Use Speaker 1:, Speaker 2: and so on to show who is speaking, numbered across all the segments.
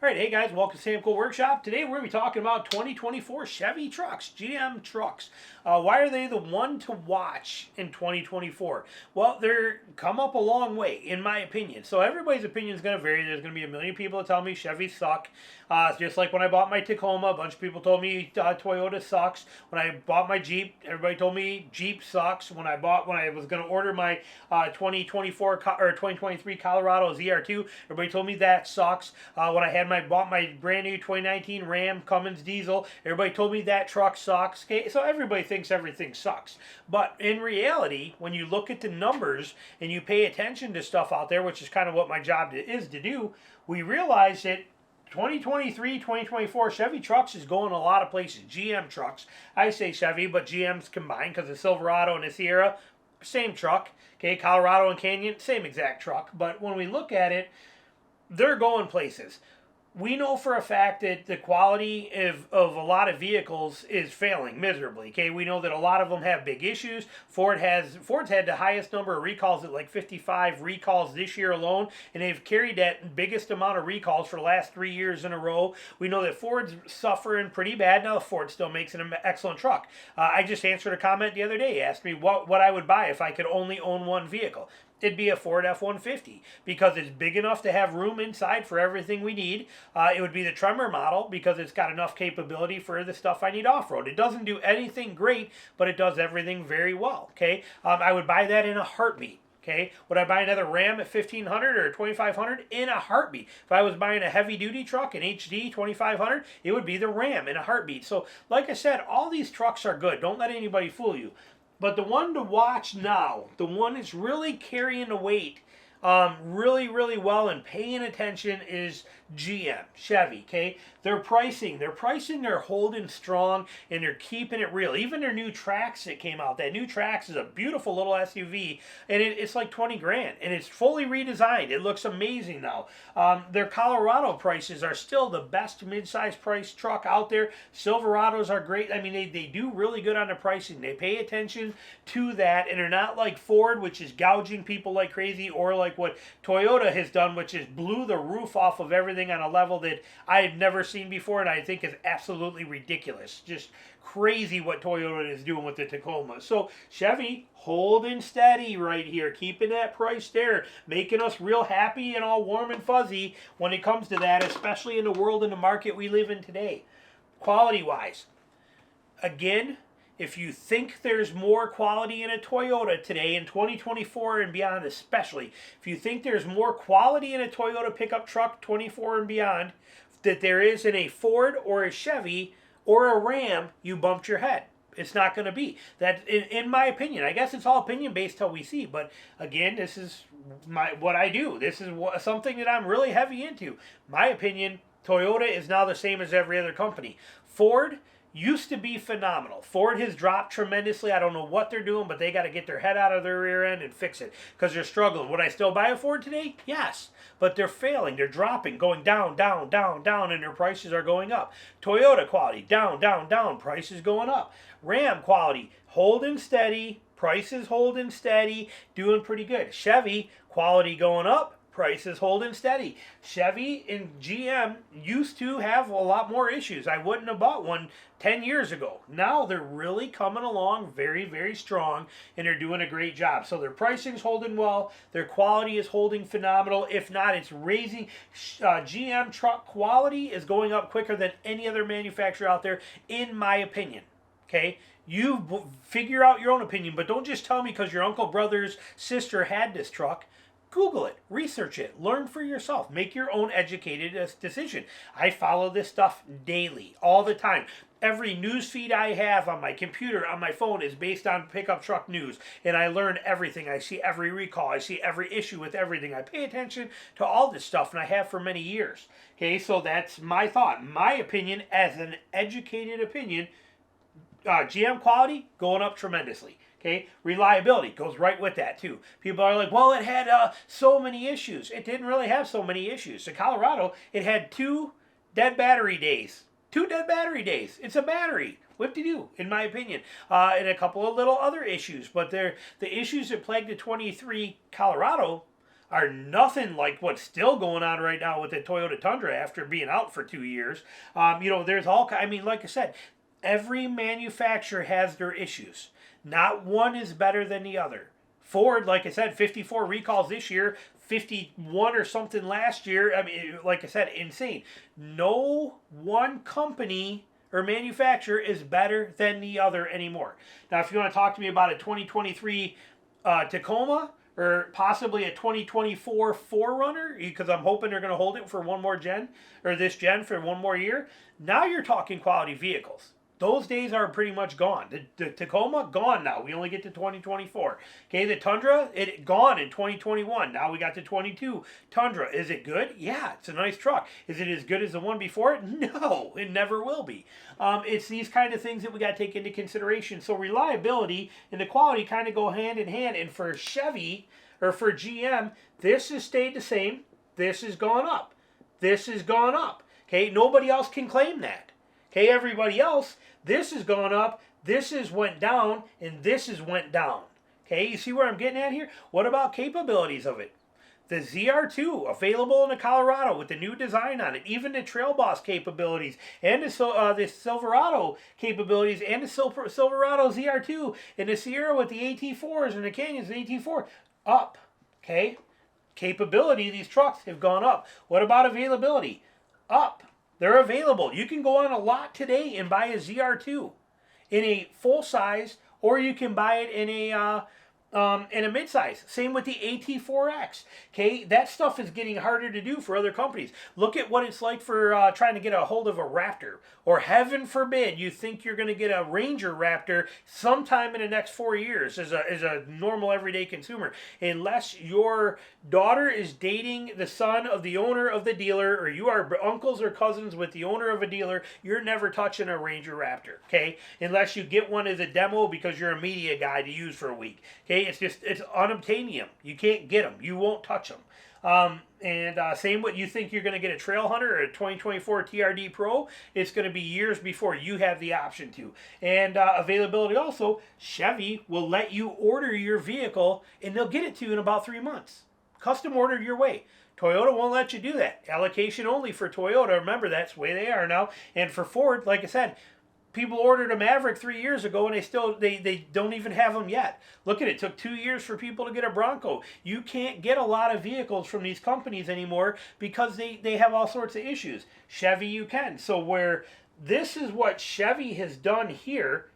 Speaker 1: All right, hey guys, welcome to Sam Cole Workshop. Today we're going to be talking about 2024 Chevy trucks, GM trucks. Why are they the one to watch in 2024? Well, they're come up a long way, in my opinion. So everybody's opinion is going to vary. There's going to be a million people that tell me Chevys suck. Just like when I bought my Tacoma, a bunch of people told me Toyota sucks. When I bought my Jeep, everybody told me Jeep sucks. When I was going to order my 2024 or 2023 Colorado ZR2, everybody told me that sucks. When I bought my brand new 2019 Ram Cummins diesel, everybody told me that truck sucks. Okay, so everybody thinks everything sucks. But in reality, when you look at the numbers and you pay attention to stuff out there, which is kind of what my job is to do, we realize that 2023, 2024 Chevy trucks is going a lot of places. GM trucks. I say Chevy, but GM's combined because the Silverado and the Sierra, same truck. Okay, Colorado and Canyon, same exact truck. But when we look at it, they're going places. We know for a fact that the quality of a lot of vehicles is failing miserably. Okay, we know that a lot of them have big issues. Ford's had the highest number of recalls at like 55 recalls this year alone, and they've carried that biggest amount of recalls for the last 3 years in a row. We know that Ford's suffering pretty bad. Now Ford still makes an excellent truck. I just answered a comment the other day. Asked me what I would buy if I could only own one vehicle. It'd be a Ford F-150 because it's big enough to have room inside for everything we need. It would be the Tremor model because it's got enough capability for the stuff I need off-road. It doesn't do anything great, but it does everything very well. Okay, I would buy that in a heartbeat. Okay, would I buy another Ram at 1500 or 2500? In a heartbeat. If I was buying a heavy-duty truck, an HD 2500, it would be the Ram in a heartbeat. So, like I said, all these trucks are good. Don't let anybody fool you. But the one to watch now, the one that's really carrying the weight really, really well and paying attention is GM, Chevy, okay? They're pricing, they're holding strong, and they're keeping it real. Even their new Trax that came out, that new Trax is a beautiful little SUV, and it's like 20 grand, and it's fully redesigned. It looks amazing now. Their Colorado prices are still the best mid-size price truck out there. Silverados are great. I mean, they do really good on the pricing. They pay attention to that, and they're not like Ford, which is gouging people like crazy, or like what Toyota has done, which is blew the roof off of everything on a level that I've never seen before, and I think is absolutely ridiculous. Just crazy what Toyota is doing with the Tacoma. So Chevy holding steady right here, keeping that price there, making us real happy and all warm and fuzzy when it comes to that, especially in the world and the market we live in today. Quality-wise, again, if you think there's more quality in a Toyota today in 2024 and beyond especially, if you think there's more quality in a Toyota pickup truck 24 and beyond that there is in a Ford or a Chevy or a Ram, you bumped your head. It's not going to be. That, in my opinion. I guess it's all opinion based till we see. But again, this is what I do. This is something that I'm really heavy into. My opinion, Toyota is now the same as every other company. Ford used to be phenomenal. Ford has dropped tremendously. I don't know what they're doing, but they got to get their head out of their rear end and fix it because they're struggling. Would I still buy a Ford today? Yes, but they're failing. They're dropping, going down, down, down, down, and their prices are going up. Toyota quality, down, down, down, prices going up. Ram quality, holding steady, prices holding steady, doing pretty good. Chevy quality going up, prices holding steady. Chevy and GM used to have a lot more issues. I wouldn't have bought one 10 years ago. Now they're really coming along very, very strong, and they're doing a great job. So their pricing's holding well. Their quality is holding phenomenal. If not, it's raising. GM truck quality is going up quicker than any other manufacturer out there, in my opinion. Okay? You figure out your own opinion, but don't just tell me because your uncle, brother's sister had this truck. Google it, research it, learn for yourself, make your own educated decision. I follow this stuff daily, all the time. Every news feed I have on my computer, on my phone, is based on pickup truck news, and I learn everything. I see every recall, I see every issue with everything. I pay attention to all this stuff, and I have for many years. Okay, so that's my thought. My opinion, as an educated opinion, GM quality going up tremendously. Okay, reliability goes right with that too. People are like, well, it had so many issues. It didn't really have so many issues. The Colorado, it had 2 dead battery days. 2 dead battery days. It's a battery. Whip-de-doo, in my opinion. And a couple of little other issues. But the issues that plagued the 23 Colorado are nothing like what's still going on right now with the Toyota Tundra after being out for 2 years. There's I mean, like I said, every manufacturer has their issues. Not one is better than the other. Ford, like I said, 54 recalls this year, 51 or something last year. I mean, like I said, insane. No one company or manufacturer is better than the other anymore. Now, if you want to talk to me about a 2023 Tacoma or possibly a 2024 4Runner, because I'm hoping they're going to hold it for one more gen, or this gen for one more year, now you're talking quality vehicles. Those days are pretty much gone. The Tacoma, gone now. We only get to 2024. Okay, the Tundra, it gone in 2021. Now we got the 22 Tundra. Is it good? Yeah, it's a nice truck. Is it as good as the one before it? No, it never will be. It's these kind of things that we got to take into consideration. So reliability and the quality kind of go hand in hand. And for Chevy, or for GM, this has stayed the same. This has gone up. This has gone up. Okay, nobody else can claim that. Okay, everybody else, this has gone up, this has went down, and this has went down. Okay, you see where I'm getting at here? What about capabilities of it? The ZR2, available in the Colorado with the new design on it, even the Trail Boss capabilities, and the Silverado capabilities, and the Silverado ZR2, and the Sierra with the AT4s and the Canyons and AT4, up. Okay, capability of these trucks have gone up. What about availability? Up. They're available. You can go on a lot today and buy a ZR2 in a full size, or you can buy it in a mid-size. Same with the AT4X. Okay, that stuff is getting harder to do for other companies. Look at what it's like for trying to get a hold of a Raptor, or heaven forbid you think you're going to get a Ranger Raptor sometime in the next 4 years as a normal everyday consumer, unless your daughter is dating the son of the owner of the dealer, or you are uncles or cousins with the owner of a dealer. You're never touching a Ranger Raptor, okay, unless you get one as a demo because you're a media guy to use for a week. Okay, it's unobtainium. You can't get them. You won't touch them. Same what you think you're going to get a Trail Hunter or a 2024 TRD Pro, it's going to be years before you have the option to. And availability also, Chevy will let you order your vehicle and they'll get it to you in about 3 months. Custom ordered your way. Toyota won't let you do that. Allocation only for Toyota. Remember, that's the way they are now. And for Ford, like I said, people ordered a Maverick 3 years ago, and they don't even have them yet. Look at it. It took 2 years for people to get a Bronco. You can't get a lot of vehicles from these companies anymore because they have all sorts of issues. Chevy, you can. So where this is what Chevy has done here,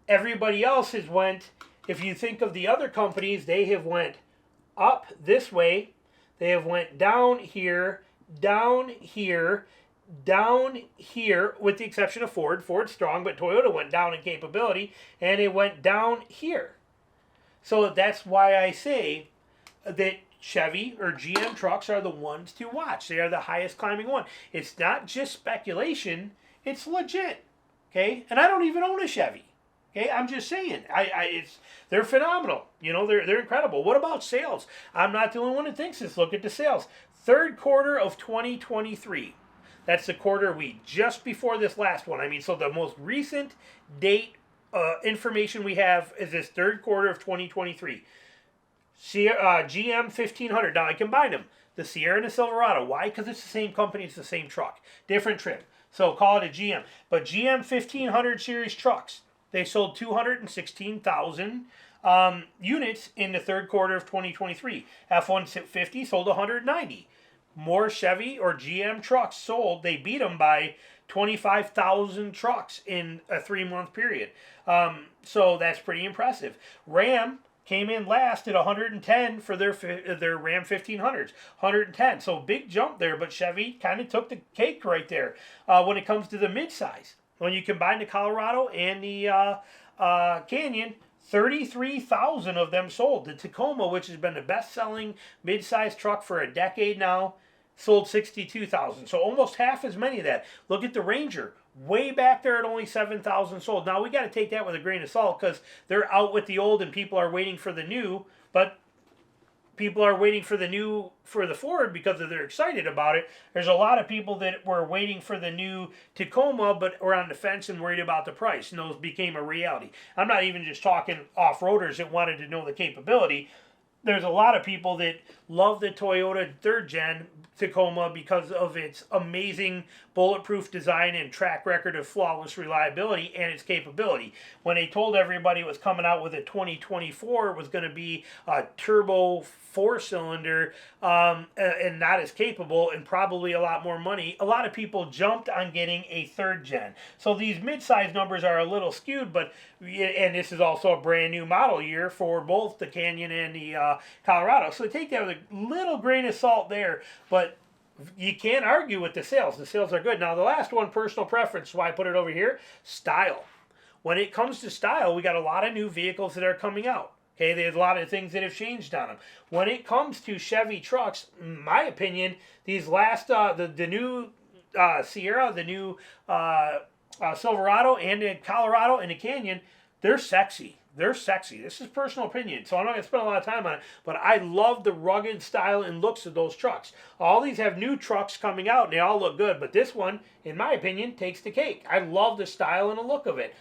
Speaker 1: everybody else has went, if you think of the other companies, they have went up this way. They have went down here, down here, down here, with the exception of Ford. Ford's strong, but Toyota went down in capability, and it went down here. So that's why I say that Chevy or GM trucks are the ones to watch. They are the highest climbing one. It's not just speculation, it's legit. Okay? And I don't even own a Chevy. Okay, I'm just saying, they're phenomenal. You know, they're incredible. What about sales? I'm not the only one that thinks this. Look at the sales. Third quarter of 2023. That's the quarter just before this last one. I mean, so the most recent date information we have is this third quarter of 2023. GM 1500. Now I combined them. The Sierra and the Silverado. Why? Because it's the same company. It's the same truck. Different trim. So call it a GM. But GM 1500 series trucks. They sold 216,000 units in the third quarter of 2023. F-150 sold 190. More Chevy or GM trucks sold. They beat them by 25,000 trucks in a 3-month period. So that's pretty impressive. Ram came in last at 110 for their Ram 1500s. 110. So big jump there, but Chevy kind of took the cake right there when it comes to the midsize. When you combine the Colorado and the Canyon, 33,000 of them sold. The Tacoma, which has been the best-selling mid-size truck for a decade now, sold 62,000. So almost half as many of that. Look at the Ranger. Way back there at only 7,000 sold. Now, we got to take that with a grain of salt because they're out with the old and people are waiting for the new. But people are waiting for the new for the Ford because they're excited about it. There's a lot of people that were waiting for the new Tacoma but were on the fence and worried about the price, and those became a reality. I'm not even just talking off-roaders that wanted to know the capability. There's a lot of people that Love the Toyota 3rd Gen Tacoma because of its amazing bulletproof design and track record of flawless reliability and its capability. When they told everybody it was coming out with a 2024, it was going to be a turbo 4-cylinder and not as capable and probably a lot more money, a lot of people jumped on getting a 3rd gen. So these mid-size numbers are a little skewed, but and this is also a brand new model year for both the Canyon and the Colorado. So take that with a little grain of salt there, but you can't argue with the sales. The sales are good. Now the last one, personal preference, why I put it over here, style. When it comes to style, we got a lot of new vehicles that are coming out. Okay, there's a lot of things that have changed on them. When it comes to Chevy trucks, in my opinion, these last, the new Sierra, the new Silverado, and the Colorado, and the Canyon, they're sexy. They're sexy. This is personal opinion, so I'm not going to spend a lot of time on it, but I love the rugged style and looks of those trucks. All these have new trucks coming out, and they all look good, but this one, in my opinion, takes the cake. I love the style and the look of it.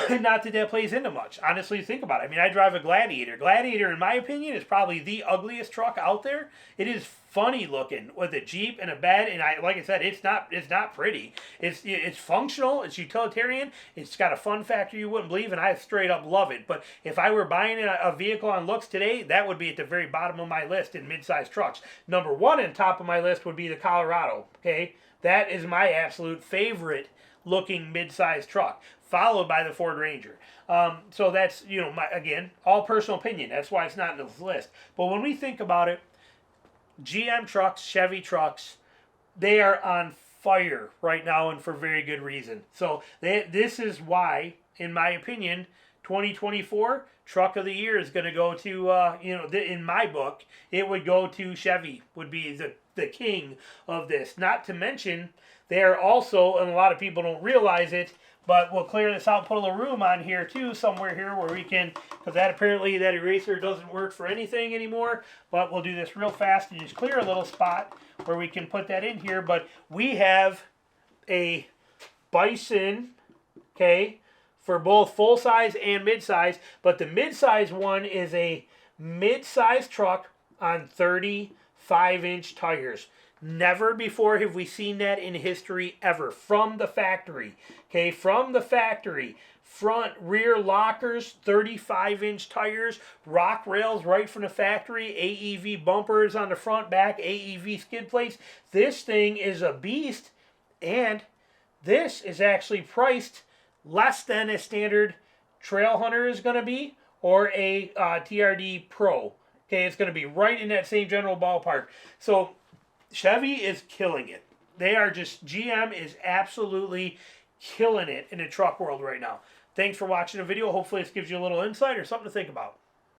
Speaker 1: Not that that plays into much. Honestly, think about it. I mean, I drive a Gladiator. Gladiator, in my opinion, is probably the ugliest truck out there. It is funny looking with a Jeep and a bed, and like I said, it's not pretty. It's functional. It's utilitarian. It's got a fun factor you wouldn't believe, and I straight up love it. But if I were buying a vehicle on looks today, that would be at the very bottom of my list in mid-size trucks. Number one on top of my list would be the Colorado. Okay, that is my absolute favorite looking mid-size truck, followed by the Ford Ranger. So that's, you know, again, all personal opinion. That's why it's not in this list. But when we think about it, GM trucks, Chevy trucks, they are on fire right now, and for very good reason. So this is why, in my opinion, 2024 truck of the year is going to go to, you know, in my book, it would go to Chevy, would be the king of this. Not to mention, they are also, and a lot of people don't realize it, but we'll clear this out, put a little room on here too, somewhere here where we can, because that apparently that eraser doesn't work for anything anymore, but we'll do this real fast and just clear a little spot where we can put that in here. But we have a Bison, okay, for both full size and mid size, but the mid size one is a mid size truck on 35-inch tires. Never before have we seen that in history ever. From the factory. Okay, from the factory. Front, rear lockers, 35-inch tires, rock rails right from the factory, AEV bumpers on the front, back, AEV skid plates. This thing is a beast, and this is actually priced less than a standard Trail Hunter is going to be, or a TRD Pro. Okay, it's going to be right in that same general ballpark. So Chevy is killing it. They are just, GM is absolutely killing it in the truck world right now. Thanks for watching the video. Hopefully this gives you a little insight or something to think about.